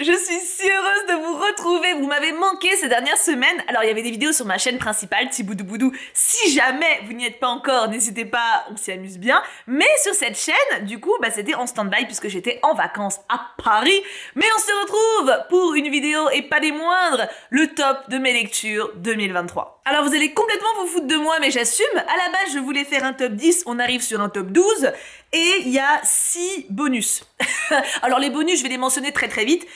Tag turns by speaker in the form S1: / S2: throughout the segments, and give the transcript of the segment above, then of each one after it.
S1: Je suis si heureuse de vous retrouver, vous m'avez manqué ces dernières semaines. Alors il y avait des vidéos sur ma chaîne principale, Thiboudou Boudou. Si jamais vous n'y êtes pas encore, n'hésitez pas, on s'y amuse bien. Mais sur cette chaîne, du coup, c'était en stand-by puisque j'étais en vacances à Paris. Mais on se retrouve pour une vidéo et pas des moindres, le top de mes lectures 2023. Alors vous allez complètement vous foutre de moi, mais j'assume. À la base, je voulais faire un top 10, on arrive sur un top 12. Et il y a 6 bonus. Alors les bonus, je vais les mentionner très très vite,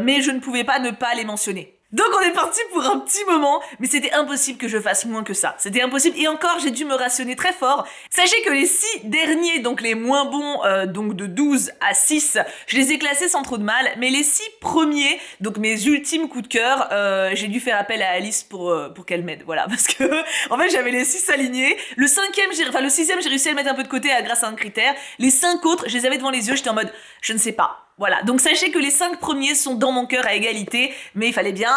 S1: mais je ne pouvais pas ne pas les mentionner. Donc on est parti pour un petit moment, mais c'était impossible que je fasse moins que ça. C'était impossible, et encore j'ai dû me rationner très fort. Sachez que les 6 derniers, donc les moins bons, donc de 12 à 6, je les ai classés sans trop de mal, mais les 6 premiers, donc mes ultimes coups de cœur, j'ai dû faire appel à Alice pour qu'elle m'aide, voilà, parce que en fait j'avais les 6 alignés, le 6ème j'ai réussi à le mettre un peu de côté grâce à un critère, les 5 autres je les avais devant les yeux, j'étais en mode je ne sais pas. Voilà, donc sachez que les 5 premiers sont dans mon cœur à égalité, mais il fallait bien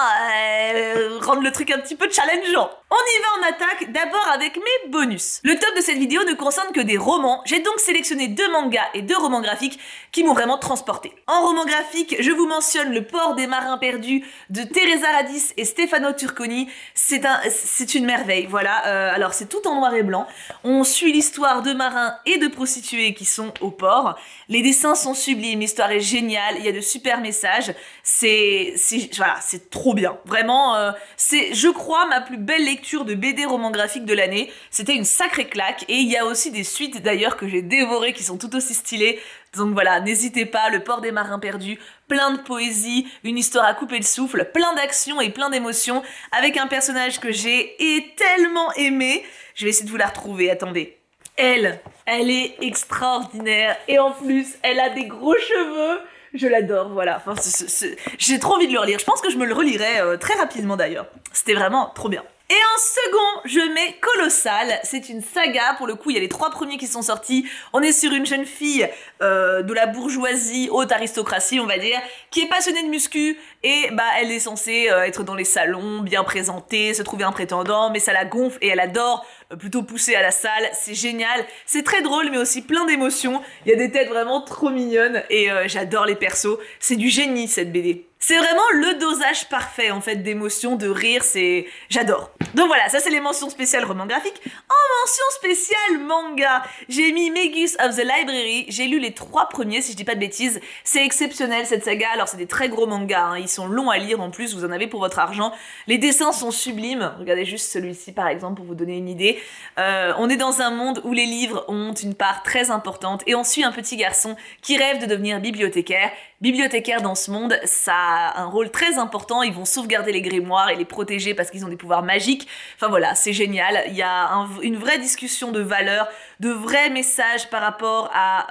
S1: rendre le truc un petit peu challengeant. On y va en attaque, d'abord avec mes bonus. Le top de cette vidéo ne concerne que des romans, j'ai donc sélectionné 2 mangas et 2 romans graphiques qui m'ont vraiment transporté. En roman graphique, je vous mentionne Le port des marins perdus de Teresa Radis et Stefano Turconi, c'est une merveille, voilà, alors c'est tout en noir et blanc, on suit l'histoire de marins et de prostituées qui sont au port, les dessins sont sublimes, l'histoire est génial, il y a de super messages, c'est trop bien. Vraiment, c'est, je crois, ma plus belle lecture de BD roman graphique de l'année. C'était une sacrée claque, et il y a aussi des suites d'ailleurs que j'ai dévorées qui sont tout aussi stylées. Donc voilà, n'hésitez pas, Le port des marins perdus, plein de poésie, une histoire à couper le souffle, plein d'action et plein d'émotions, avec un personnage que j'ai tellement aimé. Je vais essayer de vous la retrouver, attendez. Elle est extraordinaire, et en plus, elle a des gros cheveux. Je l'adore, voilà. Enfin, j'ai trop envie de le relire. Je pense que je me le relirai très rapidement d'ailleurs. C'était vraiment trop bien. Et en second, je mets Colossal. C'est une saga, pour le coup, il y a les 3 premiers qui sont sortis. On est sur une jeune fille de la bourgeoisie, haute aristocratie, on va dire, qui est passionnée de muscu, et elle est censée être dans les salons, bien présentée, se trouver un prétendant, mais ça la gonfle et elle adore plutôt pousser à la salle. C'est génial, c'est très drôle, mais aussi plein d'émotions. Il y a des têtes vraiment trop mignonnes, et j'adore les persos. C'est du génie, cette BD. C'est vraiment le dosage parfait, en fait, d'émotions, de rire, j'adore. Donc voilà, ça c'est les mentions spéciales roman graphique. En mention spéciale manga, j'ai mis Magus of the Library. J'ai lu les 3 premiers, si je dis pas de bêtises. C'est exceptionnel, cette saga. Alors c'est des très gros mangas, ils sont longs à lire en plus, vous en avez pour votre argent. Les dessins sont sublimes. Regardez juste celui-ci par exemple pour vous donner une idée. On est dans un monde où les livres ont une part très importante, et on suit un petit garçon qui rêve de devenir bibliothécaire. Bibliothécaire dans ce monde, ça a un rôle très important, ils vont sauvegarder les grimoires et les protéger parce qu'ils ont des pouvoirs magiques. Enfin voilà, c'est génial, il y a une vraie discussion de valeurs, de vrais messages par rapport à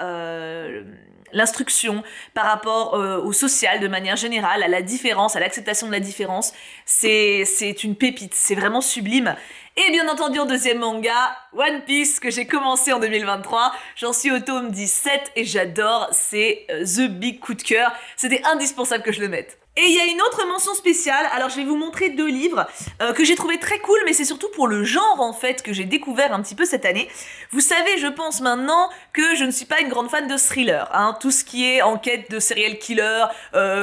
S1: l'instruction, par rapport au social de manière générale, à la différence, à l'acceptation de la différence. C'est une pépite, c'est vraiment sublime. Et bien entendu, en deuxième manga, One Piece, que j'ai commencé en 2023. J'en suis au tome 17 et j'adore, c'est the big coup de cœur. C'était indispensable que je le mette. Et il y a une autre mention spéciale, alors je vais vous montrer 2 livres que j'ai trouvé très cool, mais c'est surtout pour le genre en fait que j'ai découvert un petit peu cette année. Vous savez, je pense maintenant que je ne suis pas une grande fan de thriller, tout ce qui est enquête de serial killer,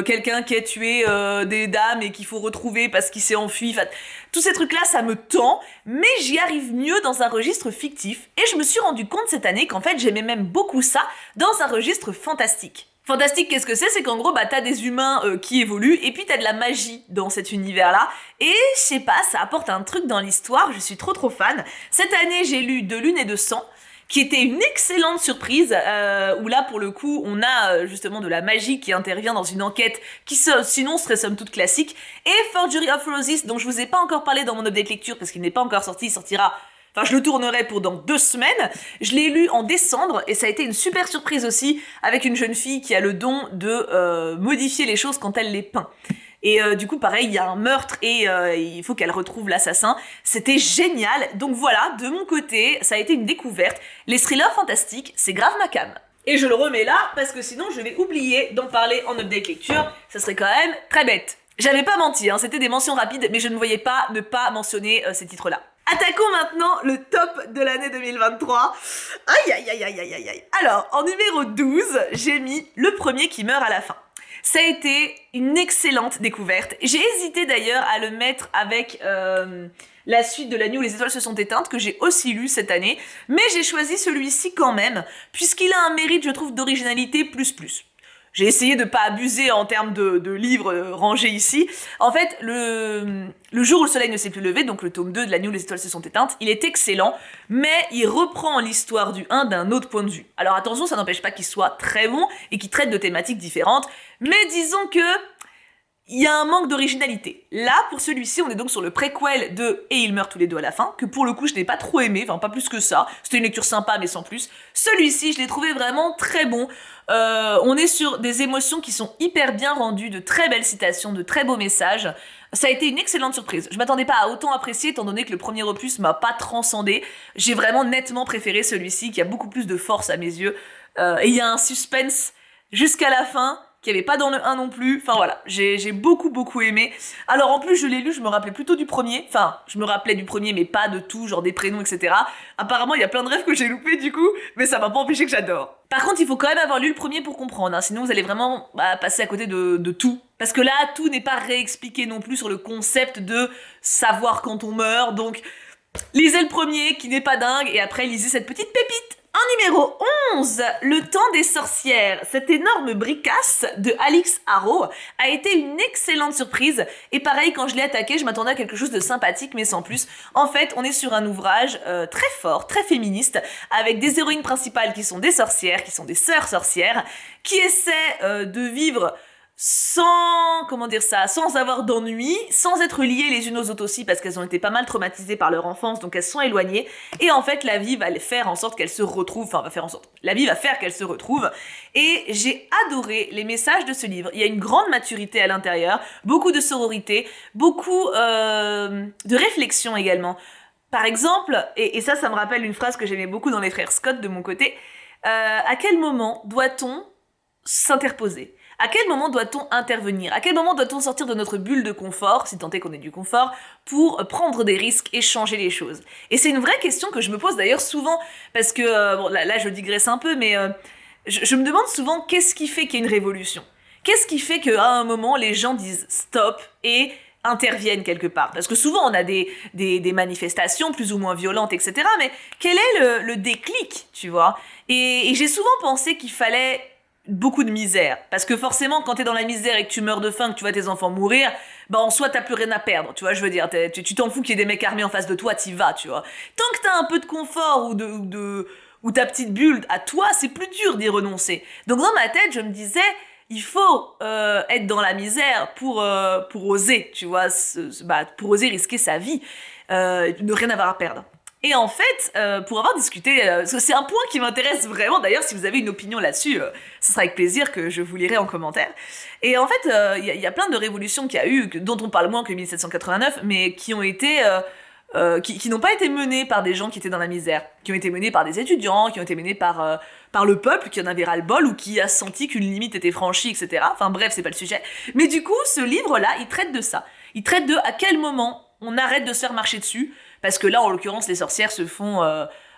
S1: quelqu'un qui a tué des dames et qu'il faut retrouver parce qu'il s'est enfui, enfin, tous ces trucs-là ça me tend, mais j'y arrive mieux dans un registre fictif, et je me suis rendu compte cette année qu'en fait j'aimais même beaucoup ça dans un registre fantastique. Fantastique, qu'est-ce que c'est? C'est qu'en gros, t'as des humains qui évoluent, et puis t'as de la magie dans cet univers-là. Et je sais pas, ça apporte un truc dans l'histoire, je suis trop fan. Cette année, j'ai lu De Lune et de Sang, qui était une excellente surprise, où là, pour le coup, on a justement de la magie qui intervient dans une enquête qui sinon serait somme toute classique. Et Forgery of Roses, dont je vous ai pas encore parlé dans mon update lecture, parce qu'il n'est pas encore sorti, il sortira... Enfin, je le tournerai pour dans 2 semaines. Je l'ai lu en décembre et ça a été une super surprise aussi, avec une jeune fille qui a le don de modifier les choses quand elle les peint. Et du coup, pareil, il y a un meurtre et il faut qu'elle retrouve l'assassin. C'était génial. Donc voilà, de mon côté, ça a été une découverte. Les thrillers fantastiques, c'est grave ma came. Et je le remets là parce que sinon je vais oublier d'en parler en update lecture. Ça serait quand même très bête. J'avais pas menti, c'était des mentions rapides, mais je ne voyais pas ne pas mentionner ces titres-là. Attaquons maintenant le top de l'année 2023. Aïe. Alors, en numéro 12, j'ai mis Le premier qui meurt à la fin. Ça a été une excellente découverte. J'ai hésité d'ailleurs à le mettre avec la suite de La nuit où les étoiles se sont éteintes, que j'ai aussi lu cette année, mais j'ai choisi celui-ci quand même, puisqu'il a un mérite, je trouve, d'originalité plus. J'ai essayé de pas abuser en termes de livres rangés ici. En fait, le jour où le soleil ne s'est plus levé, donc le tome 2 de La nuit où les étoiles se sont éteintes, il est excellent, mais il reprend l'histoire du 1 d'un autre point de vue. Alors attention, ça n'empêche pas qu'il soit très bon et qu'il traite de thématiques différentes, mais disons que il y a un manque d'originalité. Là, pour celui-ci, on est donc sur le préquel de Et ils meurent tous les deux à la fin, que pour le coup, je n'ai pas trop aimé, enfin pas plus que ça. C'était une lecture sympa, mais sans plus. Celui-ci, je l'ai trouvé vraiment très bon. On est sur des émotions qui sont hyper bien rendues, de très belles citations, de très beaux messages. Ça a été une excellente surprise. Je m'attendais pas à autant apprécier, étant donné que le premier opus m'a pas transcendé. J'ai vraiment nettement préféré celui-ci, qui a beaucoup plus de force à mes yeux. Et il y a un suspense jusqu'à la fin, qu'il n'y avait pas dans le 1 non plus. Enfin voilà, j'ai beaucoup aimé. Alors en plus, je l'ai lu, je me rappelais plutôt du premier. Enfin, je me rappelais du premier, mais pas de tout, genre des prénoms, etc. Apparemment, il y a plein de rêves que j'ai loupés du coup, mais ça m'a pas empêché que j'adore. Par contre, il faut quand même avoir lu le premier pour comprendre, hein, sinon vous allez vraiment passer à côté de tout. Parce que là, tout n'est pas réexpliqué non plus sur le concept de savoir quand on meurt, donc lisez le premier qui n'est pas dingue, et après lisez cette petite pépite. En numéro 11, Le temps des sorcières. Cette énorme bricasse de Alix Harrow a été une excellente surprise. Et pareil, quand je l'ai attaqué, je m'attendais à quelque chose de sympathique, mais sans plus. En fait, on est sur un ouvrage très fort, très féministe, avec des héroïnes principales qui sont des sorcières, qui sont des sœurs sorcières, qui essaient de vivre sans, sans avoir d'ennui, sans être liées les unes aux autres aussi, parce qu'elles ont été pas mal traumatisées par leur enfance, donc elles sont éloignées, et en fait la vie va faire en sorte qu'elles se retrouvent, la vie va faire qu'elles se retrouvent, et j'ai adoré les messages de ce livre. Il y a une grande maturité à l'intérieur, beaucoup de sororité, beaucoup de réflexion également. Par exemple, et ça me rappelle une phrase que j'aimais beaucoup dans Les Frères Scott de mon côté, à quel moment doit-on s'interposer ? À quel moment doit-on intervenir ? À quel moment doit-on sortir de notre bulle de confort, si tant est qu'on ait du confort, pour prendre des risques et changer les choses ? Et c'est une vraie question que je me pose d'ailleurs souvent, parce que, bon là je digresse un peu, mais je me demande souvent qu'est-ce qui fait qu'il y a une révolution ? Qu'est-ce qui fait qu'à un moment les gens disent stop et interviennent quelque part ? Parce que souvent on a des manifestations plus ou moins violentes, etc. Mais quel est le déclic, tu vois ? Et j'ai souvent pensé qu'il fallait beaucoup de misère, parce que forcément quand t'es dans la misère et que tu meurs de faim, que tu vois tes enfants mourir, en soi t'as plus rien à perdre, tu vois, je veux dire, tu t'en fous qu'il y ait des mecs armés en face de toi, t'y vas, tu vois. Tant que t'as un peu de confort ou ta petite bulle à toi, c'est plus dur d'y renoncer. Donc dans ma tête je me disais, il faut être dans la misère pour oser, tu vois, pour oser risquer sa vie, ne rien avoir à perdre. Et en fait, pour avoir discuté, c'est un point qui m'intéresse vraiment, d'ailleurs si vous avez une opinion là-dessus, ce sera avec plaisir que je vous lirai en commentaire. Et en fait, il y a plein de révolutions qu'il y a eu, dont on parle moins que 1789, mais qui ont été... qui n'ont pas été menées par des gens qui étaient dans la misère, qui ont été menées par des étudiants, qui ont été menées par le peuple qui en avait ras-le-bol ou qui a senti qu'une limite était franchie, etc. Enfin bref, c'est pas le sujet. Mais du coup, ce livre-là, il traite de ça. Il traite de à quel moment on arrête de se faire marcher dessus, parce que là, en l'occurrence, les sorcières se font...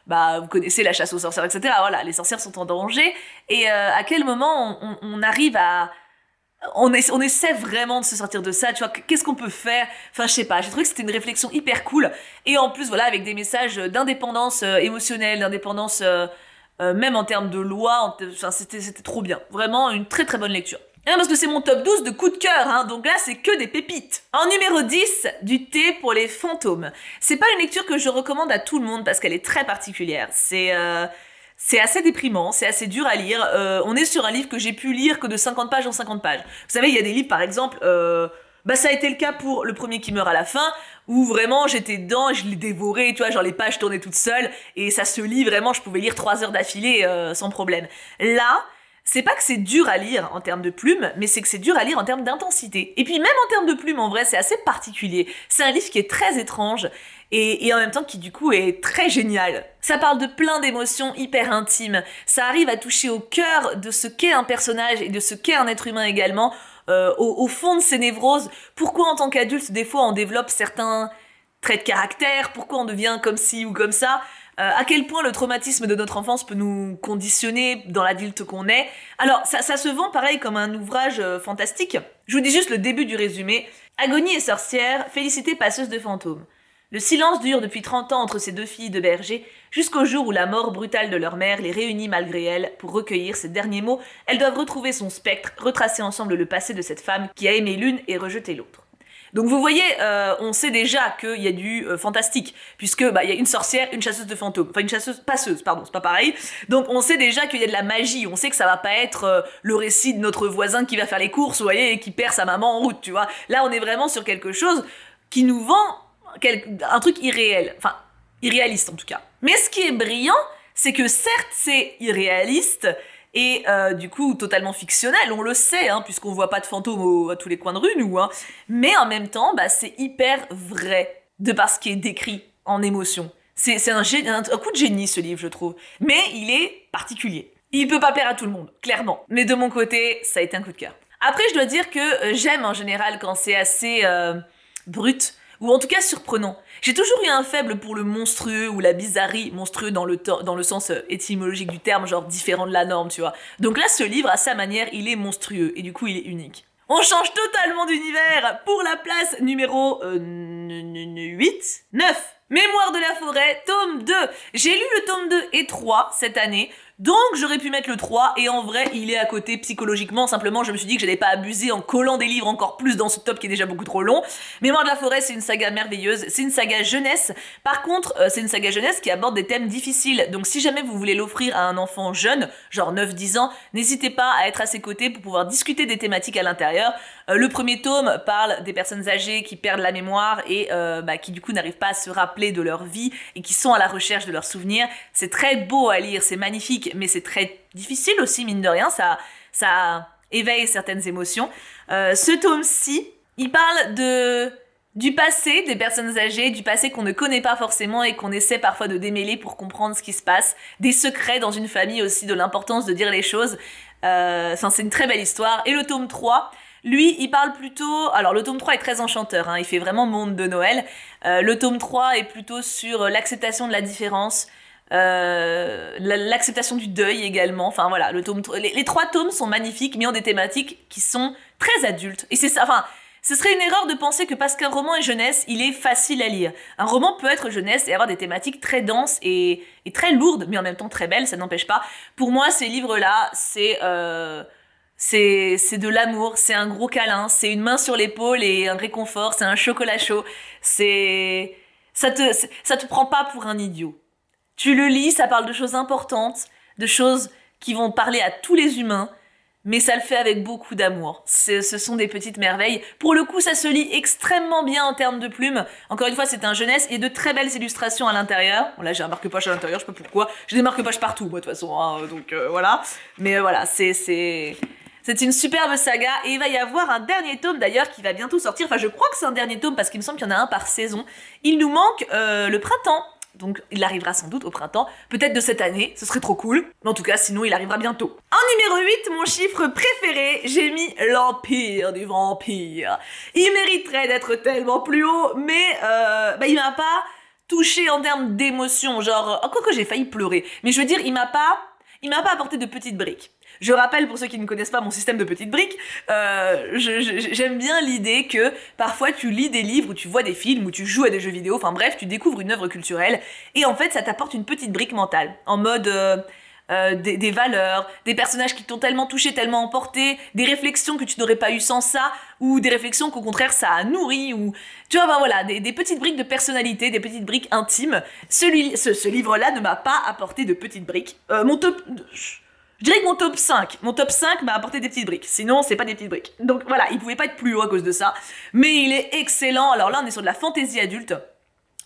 S1: vous connaissez la chasse aux sorcières, etc. Voilà, les sorcières sont en danger. Et à quel moment on arrive à... On essaie vraiment de se sortir de ça, tu vois, qu'est-ce qu'on peut faire ? Enfin, je sais pas, j'ai trouvé que c'était une réflexion hyper cool. Et en plus, voilà, avec des messages d'indépendance émotionnelle, d'indépendance même en termes de loi, enfin, c'était trop bien. Vraiment, une très très bonne lecture. Et non, parce que c'est mon top 12 de coups de cœur, hein, donc là c'est que des pépites. En numéro 10, Du thé pour les fantômes. C'est pas une lecture que je recommande à tout le monde parce qu'elle est très particulière. C'est assez déprimant, c'est assez dur à lire. On est sur un livre que j'ai pu lire que de 50 pages en 50 pages. Vous savez, il y a des livres par exemple, ça a été le cas pour Le premier qui meurt à la fin, où vraiment j'étais dedans, je l'ai dévoré, tu vois, genre les pages tournaient toutes seules, et ça se lit vraiment, je pouvais lire 3 heures d'affilée sans problème. Là, c'est pas que c'est dur à lire en termes de plumes, mais c'est que c'est dur à lire en termes d'intensité. Et puis même en termes de plumes, en vrai, c'est assez particulier. C'est un livre qui est très étrange, et en même temps qui du coup est très génial. Ça parle de plein d'émotions hyper intimes. Ça arrive à toucher au cœur de ce qu'est un personnage et de ce qu'est un être humain également, au fond de ses névroses. Pourquoi en tant qu'adulte, des fois, on développe certains traits de caractère, pourquoi on devient comme ci ou comme ça. à quel point le traumatisme de notre enfance peut nous conditionner dans l'adulte qu'on est. Alors, ça se vend pareil comme un ouvrage fantastique. Je vous dis juste le début du résumé. Agonie et sorcière, Félicité passeuse de fantômes. Le silence dure depuis 30 ans entre ces deux filles de berger, jusqu'au jour où la mort brutale de leur mère les réunit malgré elles. Pour recueillir ces derniers mots, elles doivent retrouver son spectre, retracer ensemble le passé de cette femme qui a aimé l'une et rejeté l'autre. Donc vous voyez, on sait déjà qu'il y a du fantastique, puisque il y a une sorcière, une chasseuse de fantômes, enfin une passeuse, pardon, c'est pas pareil. Donc on sait déjà qu'il y a de la magie, on sait que ça va pas être le récit de notre voisin qui va faire les courses, vous voyez, et qui perd sa maman en route, tu vois. Là on est vraiment sur quelque chose qui nous vend un truc irréel, enfin irréaliste en tout cas. Mais ce qui est brillant, c'est que certes c'est irréaliste, et du coup totalement fictionnel, on le sait, hein, puisqu'on voit pas de fantômes à tous les coins de rue, nous, hein. Mais en même temps, c'est hyper vrai, de par ce qui est décrit en émotion. C'est un coup de génie, ce livre, je trouve. Mais il est particulier. Il peut pas plaire à tout le monde, clairement. Mais de mon côté, ça a été un coup de cœur. Après, je dois dire que j'aime en général quand c'est assez brut, ou en tout cas surprenant. J'ai toujours eu un faible pour le monstrueux ou la bizarrerie, monstrueux dans le sens étymologique du terme, genre différent de la norme, tu vois. Donc là, ce livre, à sa manière, il est monstrueux, et du coup, il est unique. On change totalement d'univers pour la place numéro 9. Mémoire de la forêt, tome 2. J'ai lu le tome 2 et 3 cette année, donc j'aurais pu mettre le 3, et en vrai, il est à côté psychologiquement, simplement je me suis dit que j'allais pas abuser en collant des livres encore plus dans ce top qui est déjà beaucoup trop long. Mémoire de la forêt, c'est une saga merveilleuse, c'est une saga jeunesse. Par contre, c'est une saga jeunesse qui aborde des thèmes difficiles, donc si jamais vous voulez l'offrir à un enfant jeune, genre 9-10 ans, n'hésitez pas à être à ses côtés pour pouvoir discuter des thématiques à l'intérieur. Le premier tome parle des personnes âgées qui perdent la mémoire et qui du coup n'arrivent pas à se rappeler de leur vie et qui sont à la recherche de leurs souvenirs. C'est très beau à lire, c'est magnifique, mais c'est très difficile aussi, mine de rien, ça éveille certaines émotions. Ce tome-ci, il parle du passé des personnes âgées, du passé qu'on ne connaît pas forcément et qu'on essaie parfois de démêler pour comprendre ce qui se passe, des secrets dans une famille aussi, de l'importance de dire les choses. C'est une très belle histoire. Et le tome 3, lui, il parle plutôt... Alors, le tome 3 est très enchanteur, hein, il fait vraiment monde de Noël. Le tome 3 est plutôt sur l'acceptation de la différence, l'acceptation du deuil également. Enfin, voilà, les 3 tomes sont magnifiques, mais ont des thématiques qui sont très adultes. Et c'est ça, enfin... Ce serait une erreur de penser que parce qu'un roman est jeunesse, il est facile à lire. Un roman peut être jeunesse et avoir des thématiques très denses et très lourdes, mais en même temps très belles, ça n'empêche pas. Pour moi, ces livres-là, c'est de l'amour, c'est un gros câlin, c'est une main sur l'épaule et un réconfort, c'est un chocolat chaud. Ça te prend pas pour un idiot. Tu le lis, ça parle de choses importantes, de choses qui vont parler à tous les humains, mais ça le fait avec beaucoup d'amour. Ce sont des petites merveilles. Pour le coup, ça se lit extrêmement bien en termes de plumes. Encore une fois, c'est un jeunesse et de très belles illustrations à l'intérieur. Bon, là, j'ai un marque-page à l'intérieur, je sais pas pourquoi. J'ai des marque-pages partout, moi, de toute façon, hein, donc voilà. Mais voilà, c'est une superbe saga et il va y avoir un dernier tome d'ailleurs qui va bientôt sortir. Enfin, je crois que c'est un dernier tome parce qu'il me semble qu'il y en a un par saison. Il nous manque le printemps. Donc il arrivera sans doute au printemps, peut-être de cette année, ce serait trop cool. Mais en tout cas, sinon il arrivera bientôt. En numéro 8, mon chiffre préféré, j'ai mis l'Empire du Vampire. Il mériterait d'être tellement plus haut, mais il m'a pas touché en termes d'émotion, genre... Encore que j'ai failli pleurer. Mais je veux dire, il m'a pas apporté de petites briques. Je rappelle pour ceux qui ne connaissent pas mon système de petites briques, j'aime bien l'idée que parfois tu lis des livres ou tu vois des films ou tu joues à des jeux vidéo, enfin bref, tu découvres une œuvre culturelle et en fait ça t'apporte une petite brique mentale en mode des valeurs, des personnages qui t'ont tellement touché, tellement emporté, des réflexions que tu n'aurais pas eues sans ça ou des réflexions qu'au contraire ça a nourri ou tu vois voilà, des petites briques de personnalité, des petites briques intimes. Ce livre-là ne m'a pas apporté de petites briques. Je dirais que mon top 5 m'a apporté des petites briques. Sinon, c'est pas des petites briques. Donc voilà, il pouvait pas être plus haut à cause de ça. Mais il est excellent. Alors là, on est sur de la fantaisie adulte.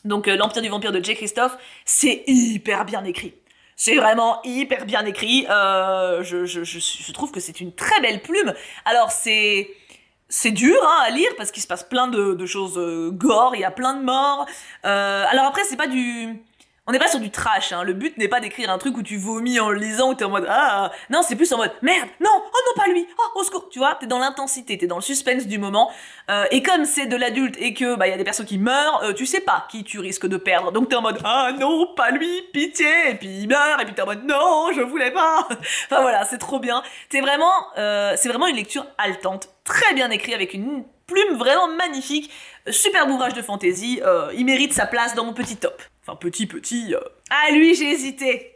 S1: Donc l'Empire du Vampire de Jay Christophe, c'est hyper bien écrit. C'est vraiment hyper bien écrit. Je trouve que c'est une très belle plume. Alors c'est dur à lire parce qu'il se passe plein de choses gore, il y a plein de morts. Alors après, c'est pas du... On n'est pas sur du trash, hein. Le but n'est pas d'écrire un truc où tu vomis en le lisant, où t'es en mode ah, non, c'est plus en mode merde, non, oh non, pas lui, oh, au secours, tu vois, t'es dans l'intensité, t'es dans le suspense du moment, et comme c'est de l'adulte et que bah y a des personnes qui meurent, tu sais pas qui tu risques de perdre, donc t'es en mode ah non, pas lui, pitié, et puis il meurt, et puis t'es en mode non, je voulais pas, enfin voilà, c'est trop bien, c'est vraiment une lecture haletante, très bien écrit avec une plume vraiment magnifique, superbe ouvrage de fantasy, il mérite sa place dans mon petit top. Enfin, petit. Ah, lui, j'ai hésité.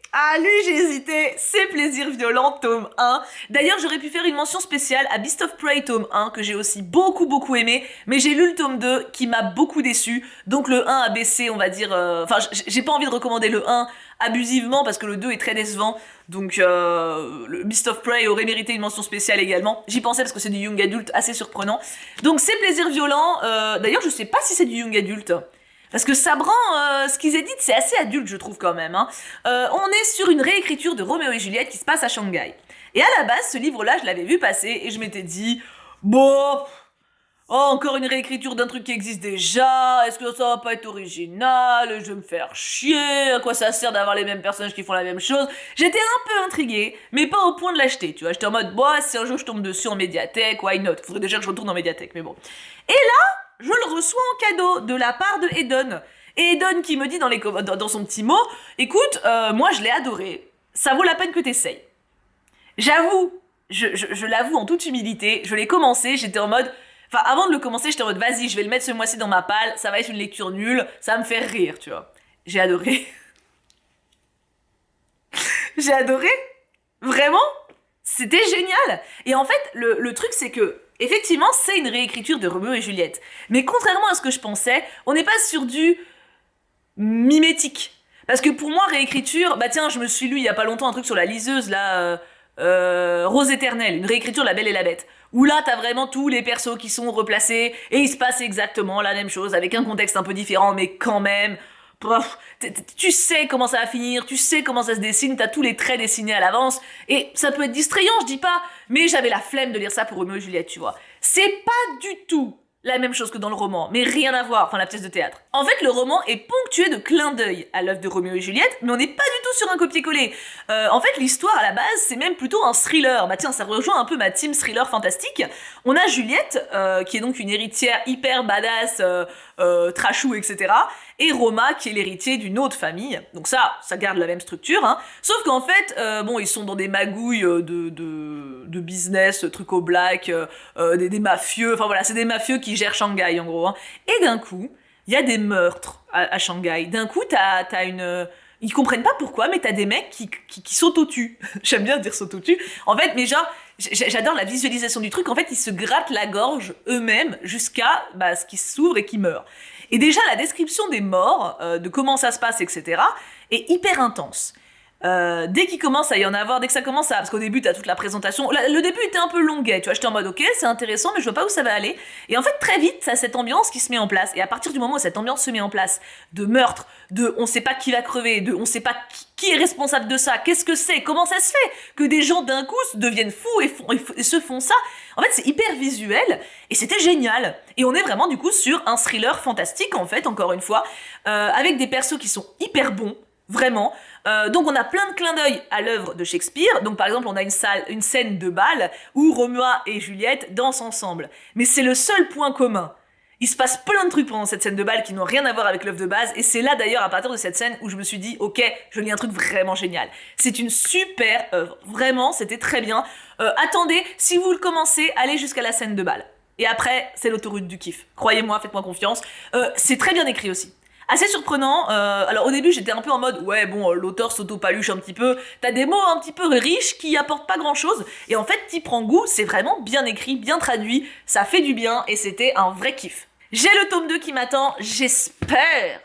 S1: C'est Plaisir violent, tome 1. D'ailleurs, j'aurais pu faire une mention spéciale à Beast of Prey, tome 1, que j'ai aussi beaucoup aimé, mais j'ai lu le tome 2, qui m'a beaucoup déçu, donc le 1 a baissé, on va dire... Enfin, j'ai pas envie de recommander le 1 abusivement, parce que le 2 est très décevant, donc le Beast of Prey aurait mérité une mention spéciale également. J'y pensais parce que c'est du young adulte assez surprenant. Donc c'est Plaisir violent, d'ailleurs je sais pas si c'est du young adulte. Parce que Sabran, ce qu'ils éditent, c'est assez adulte, je trouve, quand même. Hein. On est sur une réécriture de Roméo et Juliette qui se passe à Shanghai. Et à la base, ce livre-là, je l'avais vu passer et je m'étais dit... Bon... Oh, encore une réécriture d'un truc qui existe déjà, est-ce que ça va pas être original, je vais me faire chier, à quoi ça sert d'avoir les mêmes personnages qui font la même chose. J'étais un peu intriguée, mais pas au point de l'acheter, tu vois, j'étais en mode, bon, si un jour je tombe dessus en médiathèque, why not, faudrait déjà que je retourne en médiathèque, mais bon. Et là, je le reçois en cadeau de la part de Eden. Et Eden qui me dit dans son petit mot, écoute, moi je l'ai adoré, ça vaut la peine que t'essayes. J'avoue, je l'avoue en toute humilité, je l'ai commencé, j'étais en mode... Enfin, avant de le commencer, j'étais en mode, vas-y, je vais le mettre ce mois-ci dans ma palle, ça va être une lecture nulle, ça va me faire rire, tu vois. J'ai adoré. J'ai adoré. Vraiment. C'était génial. Et en fait, le truc, c'est que, effectivement, c'est une réécriture de Roméo et Juliette. Mais contrairement à ce que je pensais, on n'est pas sur du mimétique. Parce que pour moi, réécriture, bah tiens, je me suis lu il y a pas longtemps un truc sur la liseuse, là... Rose éternelle, une réécriture de La Belle et la Bête, où là t'as vraiment tous les persos qui sont replacés et il se passe exactement la même chose avec un contexte un peu différent, mais quand même, tu sais comment ça va finir, tu sais comment ça se dessine, t'as tous les traits dessinés à l'avance et ça peut être distrayant, je dis pas, mais j'avais la flemme de lire ça pour Roméo et Juliette, tu vois. C'est pas du tout la même chose que dans le roman, mais rien à voir, enfin la pièce de théâtre. En fait, le roman est ponctué de clins d'œil à l'œuvre de Roméo et Juliette, mais on n'est pas du tout sur un copier-coller. En fait, l'histoire, à la base, c'est même plutôt un thriller. Bah tiens, ça rejoint un peu ma team thriller fantastique. On a Juliette, qui est donc une héritière hyper badass, trashou, etc., et Roma, qui est l'héritier d'une autre famille. Donc ça garde la même structure, hein. Sauf qu'en fait, bon, ils sont dans des magouilles de business, trucs au black, des mafieux, enfin voilà, c'est des mafieux qui gèrent Shanghai, en gros, hein. Et d'un coup, il y a des meurtres à Shanghai. D'un coup, t'as une... Ils comprennent pas pourquoi, mais t'as des mecs qui s'auto-tuent. J'aime bien dire s'auto-tuent. En fait, mais genre, j'adore la visualisation du truc. En fait, ils se grattent la gorge eux-mêmes jusqu'à ce qu'ils s'ouvrent et qu'ils meurent. Et déjà, la description des morts, de comment ça se passe, etc., est hyper intense. Dès qu'il commence à y en avoir, dès que ça commence à... Parce qu'au début, t'as toute la présentation. Le début était un peu longuet, tu vois. J'étais en mode, ok, c'est intéressant, mais je vois pas où ça va aller. Et en fait, très vite, t'as cette ambiance qui se met en place. Et à partir du moment où cette ambiance se met en place, de meurtre, de on sait pas qui va crever, de on sait pas qui est responsable de ça, qu'est-ce que c'est, comment ça se fait que des gens d'un coup deviennent fous et se font ça. En fait, c'est hyper visuel et c'était génial. Et on est vraiment du coup sur un thriller fantastique, en fait, encore une fois, avec des persos qui sont hyper bons. Vraiment. Donc on a plein de clins d'œil à l'œuvre de Shakespeare. Donc par exemple on a une scène de bal où Roméo et Juliette dansent ensemble. Mais c'est le seul point commun. Il se passe plein de trucs pendant cette scène de bal qui n'ont rien à voir avec l'œuvre de base. Et c'est là d'ailleurs à partir de cette scène où je me suis dit ok, je lis un truc vraiment génial. C'est une super œuvre. Vraiment, c'était très bien. Attendez, si vous le commencez, allez jusqu'à la scène de bal. Et après, c'est l'autoroute du kiff. Croyez-moi, faites-moi confiance. C'est très bien écrit aussi. Assez surprenant, alors au début j'étais un peu en mode ouais bon l'auteur s'auto-paluche un petit peu, t'as des mots un petit peu riches qui apportent pas grand chose, et en fait t'y prends goût, c'est vraiment bien écrit, bien traduit, ça fait du bien et c'était un vrai kiff. J'ai le tome 2 qui m'attend, j'espère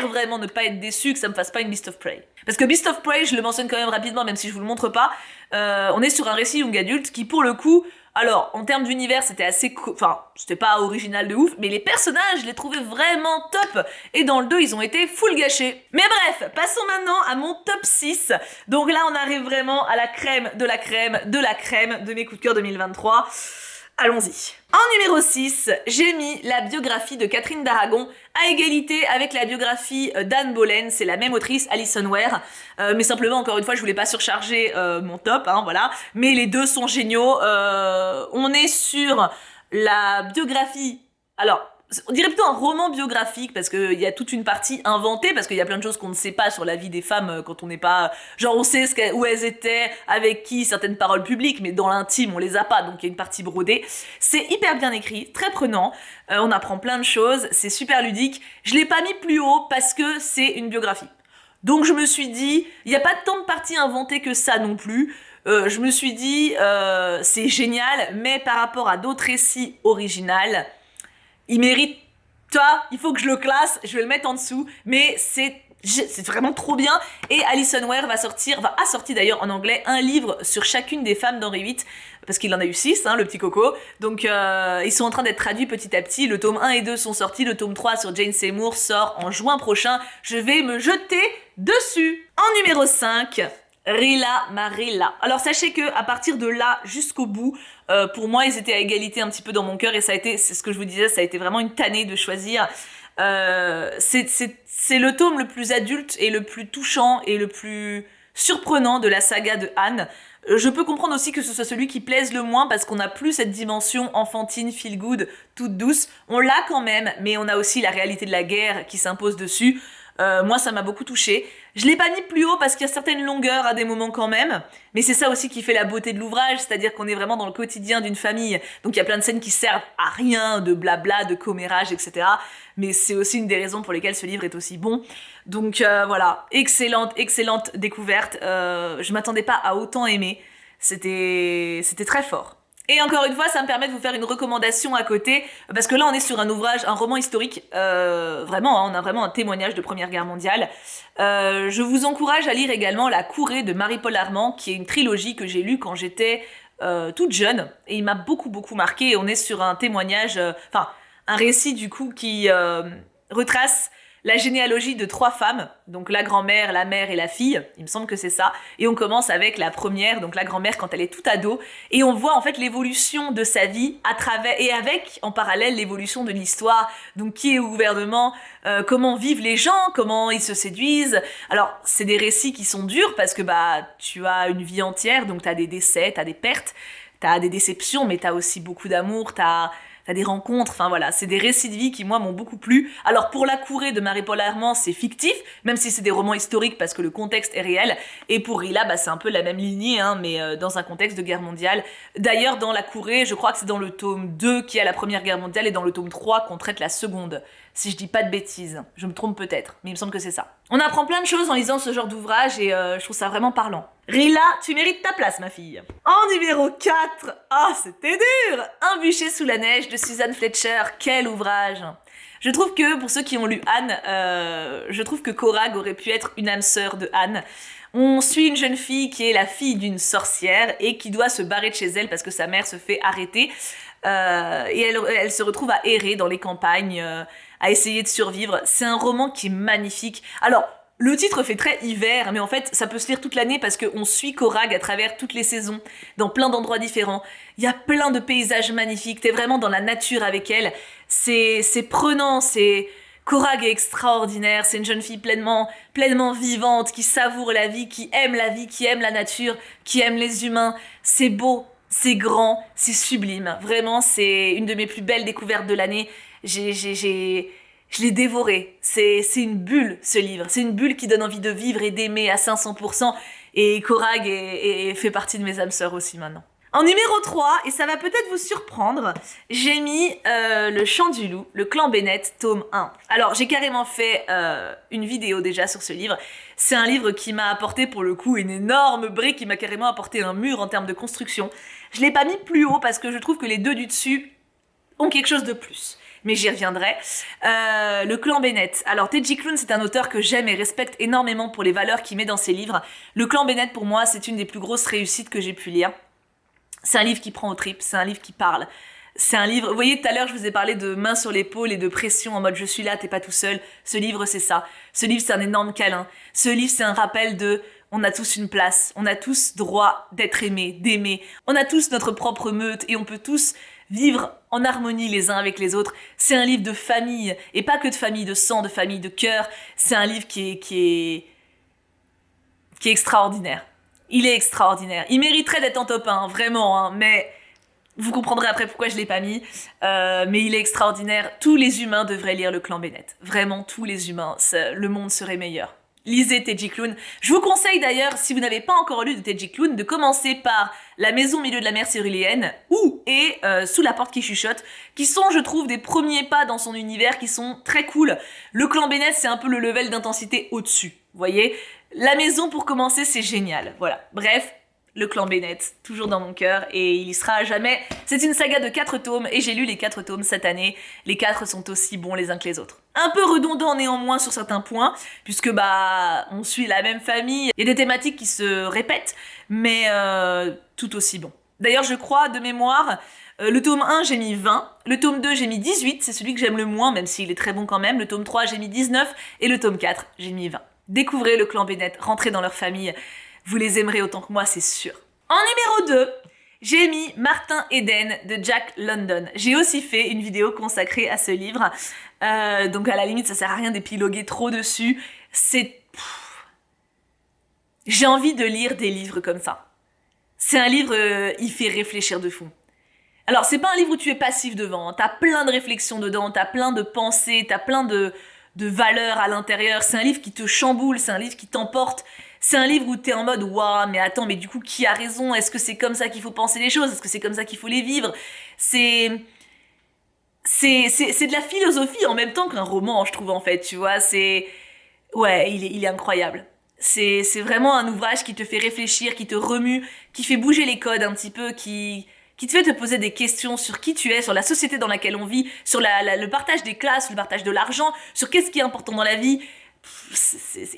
S1: vraiment ne pas être déçu que ça me fasse pas une Beast of Prey. Parce que Beast of Prey, je le mentionne quand même rapidement même si je vous le montre pas, on est sur un récit young adulte qui pour le coup... Alors, en termes d'univers, c'était enfin, c'était pas original de ouf, mais les personnages, je les trouvais vraiment top, et dans le 2, ils ont été full gâchés. Mais bref, passons maintenant à mon top 6. Donc là, on arrive vraiment à la crème de la crème de la crème de mes coups de cœur 2023. Allons-y. En numéro 6, j'ai mis la biographie de Catherine d'Aragon à égalité avec la biographie d'Anne Boleyn, c'est la même autrice, Alison Ware, mais simplement, encore une fois, je voulais pas surcharger mon top, hein, voilà, mais les deux sont géniaux. On est sur la biographie, alors, on dirait plutôt un roman biographique parce qu'il y a toute une partie inventée, parce qu'il y a plein de choses qu'on ne sait pas sur la vie des femmes quand on n'est pas... Genre on sait où elles étaient, avec qui, certaines paroles publiques, mais dans l'intime on les a pas, donc il y a une partie brodée. C'est hyper bien écrit, très prenant, on apprend plein de choses, c'est super ludique. Je l'ai pas mis plus haut parce que c'est une biographie. Donc je me suis dit, il n'y a pas tant de parties inventées que ça non plus. Je me suis dit, c'est génial, mais par rapport à d'autres récits originaux, il mérite, il faut que je le classe, je vais le mettre en dessous, mais c'est vraiment trop bien. Et Alison Ware a sorti d'ailleurs en anglais un livre sur chacune des femmes d'Henri VIII, parce qu'il en a eu 6, hein, le petit coco. Donc ils sont en train d'être traduits petit à petit. Le tome 1 et 2 sont sortis, le tome 3 sur Jane Seymour sort en juin prochain. Je vais me jeter dessus. En numéro 5... Rila Marilla. Alors sachez que à partir de là jusqu'au bout, pour moi ils étaient à égalité un petit peu dans mon cœur et ça a été, c'est ce que je vous disais, ça a été vraiment une tannée de choisir. C'est le tome le plus adulte et le plus touchant et le plus surprenant de la saga de Anne. Je peux comprendre aussi que ce soit celui qui plaise le moins parce qu'on n'a plus cette dimension enfantine, feel good, toute douce. On l'a quand même, mais on a aussi la réalité de la guerre qui s'impose dessus. Moi ça m'a beaucoup touchée. Je l'ai pas mis plus haut parce qu'il y a certaines longueurs à des moments quand même, mais c'est ça aussi qui fait la beauté de l'ouvrage, c'est-à-dire qu'on est vraiment dans le quotidien d'une famille, donc il y a plein de scènes qui servent à rien, de blabla, de commérage, etc. Mais c'est aussi une des raisons pour lesquelles ce livre est aussi bon. Donc voilà, excellente découverte, je m'attendais pas à autant aimer, c'était très fort. Et encore une fois, ça me permet de vous faire une recommandation à côté, parce que là on est sur un ouvrage, un roman historique, vraiment, hein, on a vraiment un témoignage de Première Guerre mondiale. Je vous encourage à lire également La Courée de Marie-Paul Armand, qui est une trilogie que j'ai lue quand j'étais toute jeune, et il m'a beaucoup marqué, et on est sur un témoignage, un récit du coup qui retrace la généalogie de 3 femmes, donc la grand-mère, la mère et la fille, il me semble que c'est ça, et on commence avec la première, donc la grand-mère quand elle est toute ado, et on voit en fait l'évolution de sa vie à travers, et avec en parallèle l'évolution de l'histoire, donc qui est au gouvernement, comment vivent les gens, comment ils se séduisent. Alors c'est des récits qui sont durs parce que tu as une vie entière, donc t'as des décès, t'as des pertes, t'as des déceptions, mais t'as aussi beaucoup d'amour, t'as des rencontres, enfin voilà, c'est des récits de vie qui moi m'ont beaucoup plu. Alors pour La Courée de Marie-Paul Armand, c'est fictif, même si c'est des romans historiques parce que le contexte est réel, et pour Rila, c'est un peu la même lignée, hein, mais dans un contexte de guerre mondiale. D'ailleurs, dans La Courée, je crois que c'est dans le tome 2 qui a la Première Guerre mondiale, et dans le tome 3 qu'on traite la seconde. Si je dis pas de bêtises, je me trompe peut-être, mais il me semble que c'est ça. On apprend plein de choses en lisant ce genre d'ouvrage, et je trouve ça vraiment parlant. Rila, tu mérites ta place, ma fille. En numéro 4, c'était dur, Un bûcher sous la neige de Suzanne Fletcher, quel ouvrage. Je trouve que, pour ceux qui ont lu Anne, je trouve que Corag aurait pu être une âme sœur de Anne. On suit une jeune fille qui est la fille d'une sorcière et qui doit se barrer de chez elle parce que sa mère se fait arrêter. Et elle se retrouve à errer dans les campagnes, à essayer de survivre. C'est un roman qui est magnifique. Alors, le titre fait très hiver, mais en fait, ça peut se lire toute l'année parce qu'on suit Corag à travers toutes les saisons, dans plein d'endroits différents. Il y a plein de paysages magnifiques, t'es vraiment dans la nature avec elle. C'est prenant, Corag est extraordinaire, c'est une jeune fille pleinement vivante, qui savoure la vie, qui aime la nature, qui aime les humains. C'est beau, c'est grand, c'est sublime. Vraiment, c'est une de mes plus belles découvertes de l'année. Je l'ai dévoré. C'est une bulle, ce livre. C'est une bulle qui donne envie de vivre et d'aimer à 500%. Et Corag fait partie de mes âmes sœurs aussi maintenant. En numéro 3, et ça va peut-être vous surprendre, j'ai mis Le Chant du Loup, le clan Bennett, tome 1. Alors, j'ai carrément fait une vidéo déjà sur ce livre. C'est un livre qui m'a apporté, pour le coup, une énorme brique, qui m'a carrément apporté un mur en termes de construction. Je l'ai pas mis plus haut parce que je trouve que les deux du dessus ont quelque chose de plus. Mais j'y reviendrai. Le clan Bennett. Alors, T.J. Klune, c'est un auteur que j'aime et respecte énormément pour les valeurs qu'il met dans ses livres. Le clan Bennett, pour moi, c'est une des plus grosses réussites que j'ai pu lire. C'est un livre qui prend aux tripes, c'est un livre qui parle. C'est un livre... Vous voyez, tout à l'heure, je vous ai parlé de main sur l'épaule et de pression en mode « je suis là, t'es pas tout seul ». Ce livre, c'est ça. Ce livre, c'est un énorme câlin. Ce livre, c'est un rappel de... On a tous une place, on a tous droit d'être aimés, d'aimer. On a tous notre propre meute et on peut tous vivre en harmonie les uns avec les autres. C'est un livre de famille, et pas que de famille de sang, de famille de cœur. C'est un livre qui est extraordinaire. Il est extraordinaire. Il mériterait d'être en top 1, vraiment, hein, mais vous comprendrez après pourquoi je l'ai pas mis. Mais il est extraordinaire. Tous les humains devraient lire Le Clan Bennett. Vraiment, tous les humains. Le monde serait meilleur. Lisez Teddy Clown. Je vous conseille d'ailleurs, si vous n'avez pas encore lu de Teddy Clown, de commencer par La maison au milieu de la mer céruléenne ou Sous la porte qui chuchote, qui sont, je trouve, des premiers pas dans son univers qui sont très cool. Le Clan Bennett, c'est un peu le level d'intensité au-dessus, vous voyez. La maison, pour commencer, c'est génial. Voilà. Bref, Le Clan Bennett, toujours dans mon cœur, et il y sera à jamais. C'est une saga de 4 tomes, et j'ai lu les 4 tomes cette année. Les 4 sont aussi bons les uns que les autres. Un peu redondant néanmoins sur certains points, puisque on suit la même famille, il y a des thématiques qui se répètent, mais tout aussi bon. D'ailleurs, je crois, de mémoire, le tome 1, j'ai mis 20, le tome 2, j'ai mis 18, c'est celui que j'aime le moins, même s'il est très bon quand même, le tome 3, j'ai mis 19, et le tome 4, j'ai mis 20. Découvrez le Clan Bennett, rentrez dans leur famille, vous les aimerez autant que moi, c'est sûr. En numéro 2, j'ai mis Martin Eden de Jack London. J'ai aussi fait une vidéo consacrée à ce livre, donc à la limite ça sert à rien d'épiloguer trop dessus. J'ai envie de lire des livres comme ça. C'est un livre, il fait réfléchir de fou. Alors c'est pas un livre où tu es passif devant, hein. T'as plein de réflexions dedans, t'as plein de pensées, t'as plein de valeurs à l'intérieur. C'est un livre qui te chamboule, c'est un livre qui t'emporte. C'est un livre où t'es en mode « Waouh, mais attends, mais du coup, qui a raison? Est-ce que c'est comme ça qu'il faut penser les choses? Est-ce que c'est comme ça qu'il faut les vivre ?» C'est de la philosophie en même temps qu'un roman, je trouve, en fait, tu vois. Ouais, il est incroyable. C'est vraiment un ouvrage qui te fait réfléchir, qui te remue, qui fait bouger les codes un petit peu, qui te fait te poser des questions sur qui tu es, sur la société dans laquelle on vit, sur le partage des classes, le partage de l'argent, sur qu'est-ce qui est important dans la vie.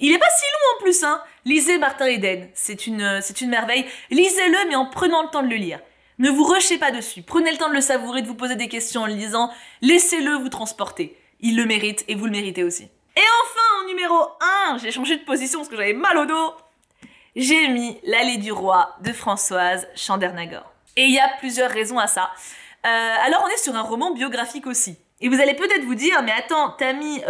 S1: Il est pas si long en plus, hein. Lisez Martin Eden, c'est une merveille. Lisez-le, mais en prenant le temps de le lire. Ne vous rushez pas dessus. Prenez le temps de le savourer, de vous poser des questions en le lisant. Laissez-le vous transporter. Il le mérite et vous le méritez aussi. Et enfin, en numéro 1, j'ai changé de position parce que j'avais mal au dos. J'ai mis L'Allée du Roi de Françoise Chandernagor. Et il y a plusieurs raisons à ça. Alors, on est sur un roman biographique aussi. Et vous allez peut-être vous dire, mais attends, t'as mis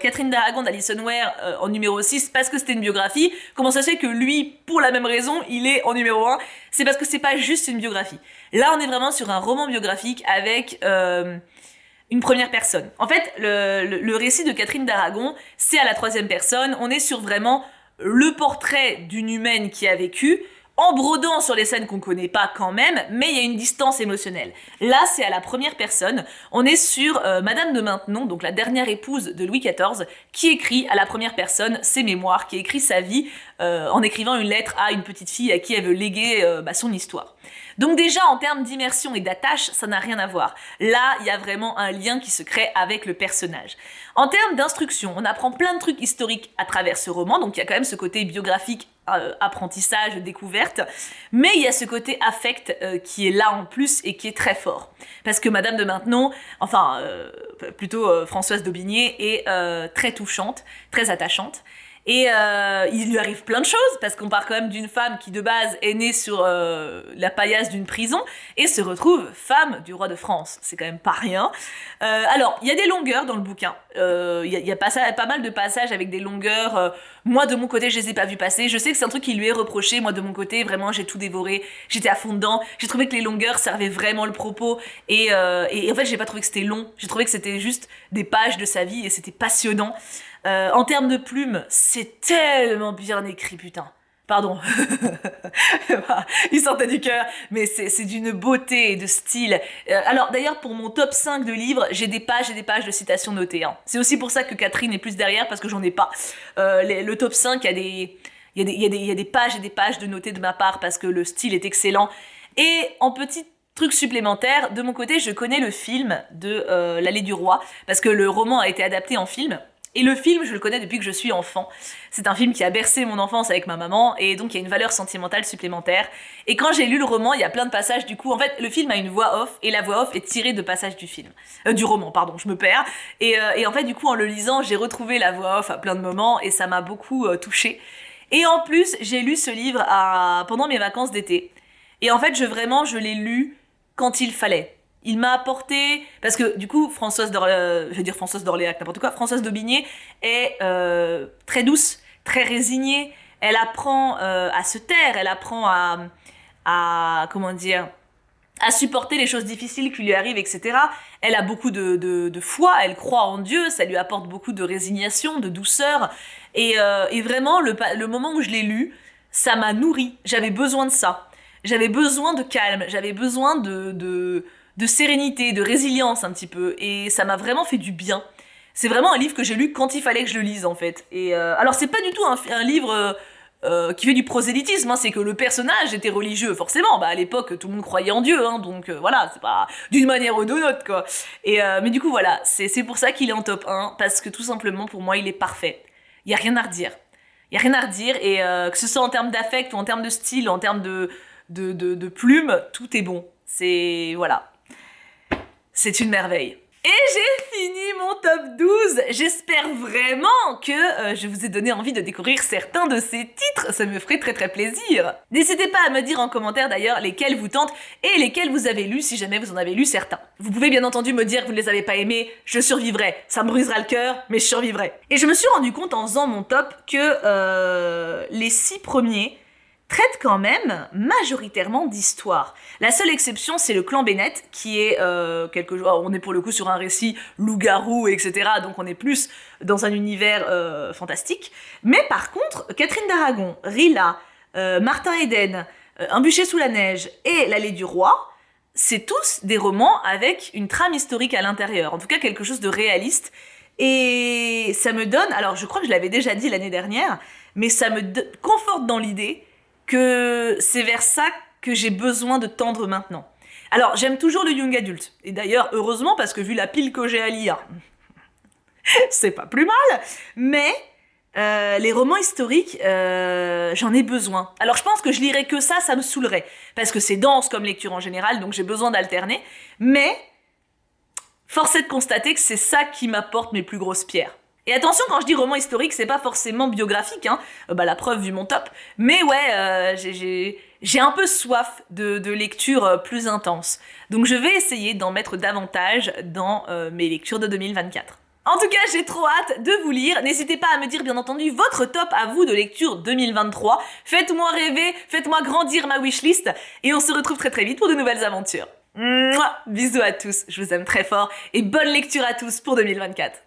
S1: Catherine d'Aragon d'Alison Ware en numéro 6 parce que c'était une biographie. Comment ça se fait que lui, pour la même raison, il est en numéro 1? C'est parce que c'est pas juste une biographie. Là, on est vraiment sur un roman biographique avec une première personne. En fait, le récit de Catherine d'Aragon, c'est à la 3e personne. On est sur vraiment le portrait d'une humaine qui a vécu, en brodant sur les scènes qu'on connaît pas quand même, mais il y a une distance émotionnelle. Là, c'est à la première personne. On est sur Madame de Maintenon, donc la dernière épouse de Louis XIV, qui écrit à la première personne ses mémoires, qui écrit sa vie en écrivant une lettre à une petite fille à qui elle veut léguer son histoire. Donc déjà, en termes d'immersion et d'attache, ça n'a rien à voir. Là, il y a vraiment un lien qui se crée avec le personnage. En termes d'instruction, on apprend plein de trucs historiques à travers ce roman, donc il y a quand même ce côté biographique, apprentissage, découverte, mais il y a ce côté affect qui est là en plus et qui est très fort. Parce que Madame de Maintenon, plutôt Françoise d'Aubigné, est très touchante, très attachante. Et il lui arrive plein de choses, parce qu'on part quand même d'une femme qui de base est née sur la paillasse d'une prison, et se retrouve femme du roi de France. C'est quand même pas rien. Alors, il y a des longueurs dans le bouquin. Il y a pas mal de passages avec des longueurs. Moi, de mon côté, je les ai pas vus passer. Je sais que c'est un truc qui lui est reproché. Moi, de mon côté, vraiment, j'ai tout dévoré. J'étais à fond dedans. J'ai trouvé que les longueurs servaient vraiment le propos. Et en fait, j'ai pas trouvé que c'était long. J'ai trouvé que c'était juste des pages de sa vie, et c'était passionnant. En termes de plumes, c'est tellement bien écrit, putain. Pardon. Il sortait du cœur, mais c'est d'une beauté et de style. Alors d'ailleurs, pour mon top 5 de livres, j'ai des pages et des pages de citations notées. Hein. C'est aussi pour ça que Catherine est plus derrière, parce que j'en ai pas. Le top 5, il y a des pages et des pages de notés de ma part, parce que le style est excellent. Et en petit truc supplémentaire, de mon côté, je connais le film de L'Allée du Roi, parce que le roman a été adapté en film. Et le film, je le connais depuis que je suis enfant. C'est un film qui a bercé mon enfance avec ma maman, et donc il y a une valeur sentimentale supplémentaire. Et quand j'ai lu le roman, il y a plein de passages, du coup, en fait, le film a une voix off, et la voix off est tirée de passages du film. Du roman, pardon, je me perds. Et en fait, du coup, en le lisant, j'ai retrouvé la voix off à plein de moments, et ça m'a beaucoup touchée. Et en plus, j'ai lu ce livre pendant mes vacances d'été. Et en fait, je l'ai lu quand il fallait. Il m'a apporté... Parce que du coup, je vais dire Françoise d'Orléac, n'importe quoi, Françoise d'Aubigné est très douce, très résignée. Elle apprend à se taire, elle apprend comment dire, à supporter les choses difficiles qui lui arrivent, etc. Elle a beaucoup de foi, elle croit en Dieu, ça lui apporte beaucoup de résignation, de douceur. Et vraiment, le moment où je l'ai lu, ça m'a nourri. J'avais besoin de ça. J'avais besoin de calme, j'avais besoin de sérénité, de résilience un petit peu. Et ça m'a vraiment fait du bien. C'est vraiment un livre que j'ai lu quand il fallait que je le lise, en fait. Et alors, c'est pas du tout un livre... qui fait du prosélytisme, hein, c'est que le personnage était religieux, forcément, à l'époque tout le monde croyait en Dieu, hein, donc voilà, c'est pas d'une manière ou d'une autre, quoi. Mais du coup voilà, c'est pour ça qu'il est en top 1, parce que tout simplement pour moi il est parfait, y a rien à redire. Y a rien à redire, et que ce soit en termes d'affect, ou en termes de style, ou en termes de plume, tout est bon, voilà. C'est une merveille. Et j'ai fini mon top 12. J'espère vraiment que je vous ai donné envie de découvrir certains de ces titres. Ça me ferait très très plaisir. N'hésitez pas à me dire en commentaire d'ailleurs lesquels vous tentent et lesquels vous avez lus si jamais vous en avez lu certains. Vous pouvez bien entendu me dire que vous ne les avez pas aimés. Je survivrai. Ça me brisera le cœur, mais je survivrai. Et je me suis rendu compte en faisant mon top que les 6 premiers traite quand même majoritairement d'histoire. La seule exception, c'est le clan Bennett, qui est on est pour le coup sur un récit loup-garou, etc. Donc on est plus dans un univers fantastique. Mais par contre, Catherine d'Aragon, Rila, Martin Eden, Un bûcher sous la neige et L'allée du roi, c'est tous des romans avec une trame historique à l'intérieur. En tout cas, quelque chose de réaliste. Et ça me donne, alors je crois que je l'avais déjà dit l'année dernière, mais ça me conforte dans l'idée que c'est vers ça que j'ai besoin de tendre maintenant. Alors, j'aime toujours le young adulte. Et d'ailleurs, heureusement, parce que vu la pile que j'ai à lire, c'est pas plus mal. Mais les romans historiques, j'en ai besoin. Alors, je pense que je lirais que ça me saoulerait. Parce que c'est dense comme lecture en général, donc j'ai besoin d'alterner. Mais, force est de constater que c'est ça qui m'apporte mes plus grosses pierres. Et attention, quand je dis roman historique, c'est pas forcément biographique, hein. La preuve vu mon top. Mais ouais, j'ai un peu soif de lecture plus intense. Donc je vais essayer d'en mettre davantage dans mes lectures de 2024. En tout cas, j'ai trop hâte de vous lire. N'hésitez pas à me dire, bien entendu, votre top à vous de lecture 2023. Faites-moi rêver, faites-moi grandir ma wishlist. Et on se retrouve très très vite pour de nouvelles aventures. Mouah, bisous à tous, je vous aime très fort. Et bonne lecture à tous pour 2024.